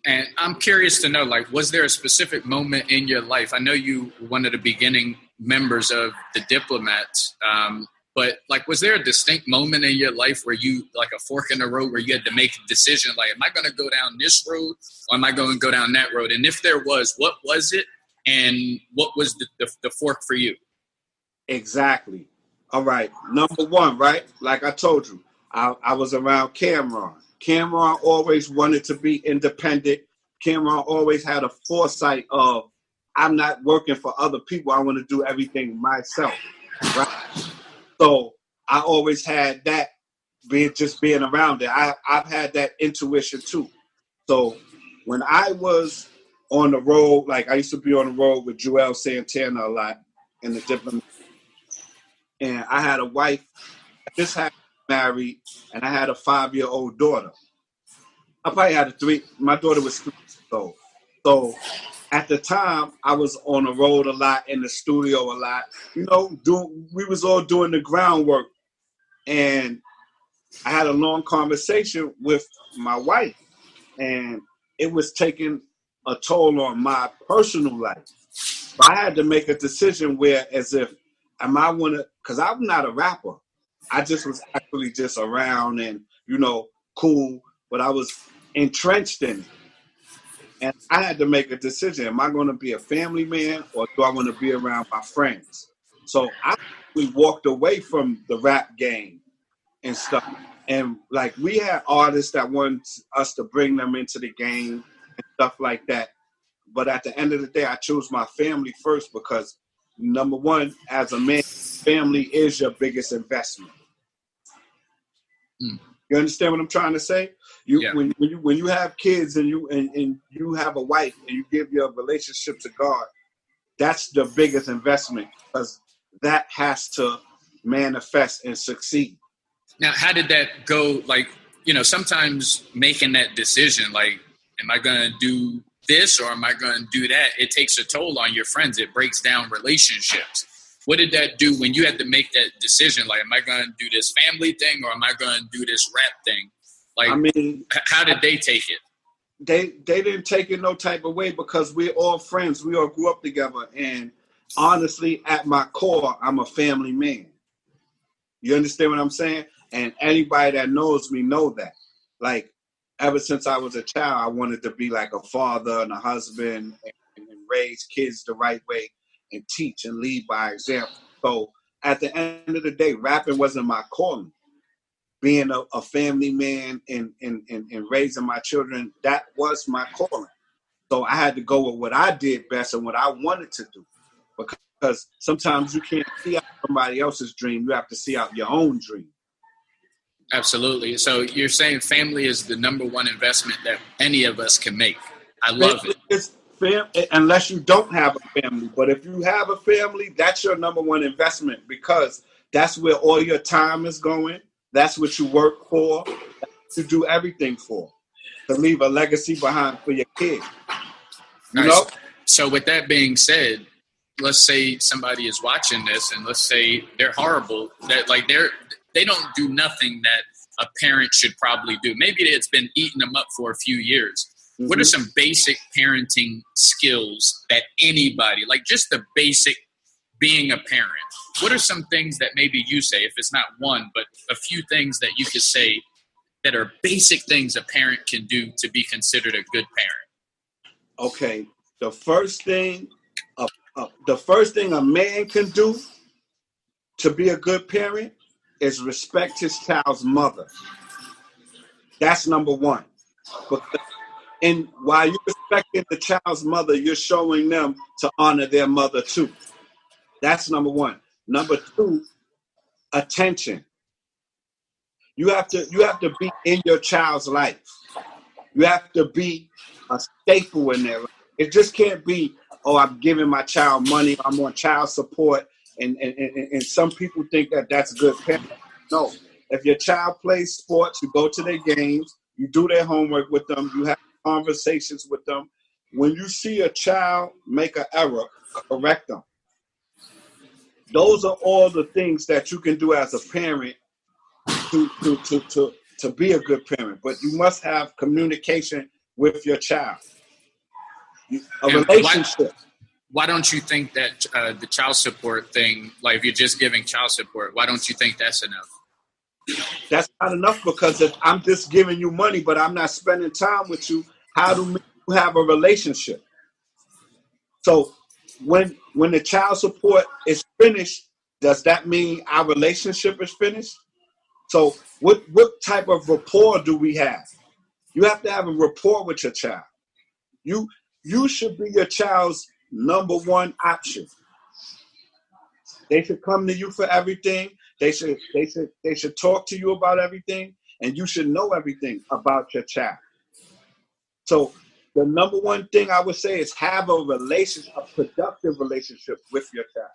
And I'm curious to know, like, was there a specific moment in your life? I know you were one of the beginning members of the Diplomats, but like, was there a distinct moment in your life where you, like a fork in the road, where you had to make a decision, like, am I going to go down this road or am I going to go down that road? And if there was, what was it? And what was the fork for you? Exactly. All right. Number one, right? Like I told you, I was around Camron. Camron always wanted to be independent. Camron always had a foresight of, I'm not working for other people. I want to do everything myself. Right? So I always had that, being around it. I've had that intuition too. So when I was on the road, like I used to be on the road with Juelz Santana a lot in the Diplomats. And I had a wife, I just had married, and I had a 5-year-old daughter. I probably had my daughter was 3 years old. So at the time, I was on the road a lot, in the studio a lot. You know, we was all doing the groundwork. And I had a long conversation with my wife, and it was taking a toll on my personal life. But I had to make a decision where, as if, because I'm not a rapper. I just was actually just around and, cool, but I was entrenched in it. And I had to make a decision. Am I going to be a family man or do I want to be around my friends? So I actually walked away from the rap game and stuff. And like, we had artists that wanted us to bring them into the game and stuff like that. But at the end of the day, I chose my family first because, number one, as a man, family is your biggest investment. You understand what I'm trying to say? When you have kids and you have a wife and you give your relationship to God, that's the biggest investment because that has to manifest and succeed. Now, how did that go? Like, sometimes making that decision, like, am I going to do this or am I going to do that? It takes a toll on your friends. It breaks down relationships. What did that do when you had to make that decision? Like, am I going to do this family thing or am I going to do this rap thing? Like, I mean, how did they take it? They didn't take it no type of way because we're all friends. We all grew up together. And honestly, at my core, I'm a family man. You understand what I'm saying? And anybody that knows me know that. Like, ever since I was a child, I wanted to be like a father and a husband and raise kids the right way and teach and lead by example. So at the end of the day, rapping wasn't my calling. Being a family man and raising my children, that was my calling. So I had to go with what I did best and what I wanted to do. Because sometimes you can't see out somebody else's dream. You have to see out your own dream. Absolutely. So you're saying family is the number one investment that any of us can make. I love it. Unless you don't have a family. But if you have a family, that's your number one investment because that's where all your time is going. That's what you work for. That's what you do everything for. To leave a legacy behind for your kids. You know? So with that being said, let's say somebody is watching this and let's say they're horrible, that like they don't do nothing that a parent should probably do. Maybe it's been eating them up for a few years. Mm-hmm. What are some basic parenting skills that anybody, like just the basic being a parent, what are some things that maybe you say, if it's not one, but a few things that you could say that are basic things a parent can do to be considered a good parent? Okay, the first thing a man can do to be a good parent is respect his child's mother. That's number one. And while you're respecting the child's mother, you're showing them to honor their mother too. That's number one. Number two, attention. You have to be in your child's life. You have to be a staple in their life. It just can't be, oh, I'm giving my child money, I'm on child support, and some people think that that's good parenting. No. If your child plays sports, you go to their games, you do their homework with them, you have conversations with them. When you see a child make an error, correct them. Those are all the things that you can do as a parent to be a good parent. But you must have communication with your child. A And relationship. Why don't you think that the child support thing, like if you're just giving child support, why don't you think that's enough? That's not enough, because if I'm just giving you money, but I'm not spending time with you, how do we have a relationship? So when the child support is finished, does that mean our relationship is finished? So what type of rapport do we have? You have to have a rapport with your child. You should be your child's number one option. They should come to you for everything. They should talk to you about everything, and you should know everything about your child. So the number one thing I would say is have a relationship, a productive relationship with your child.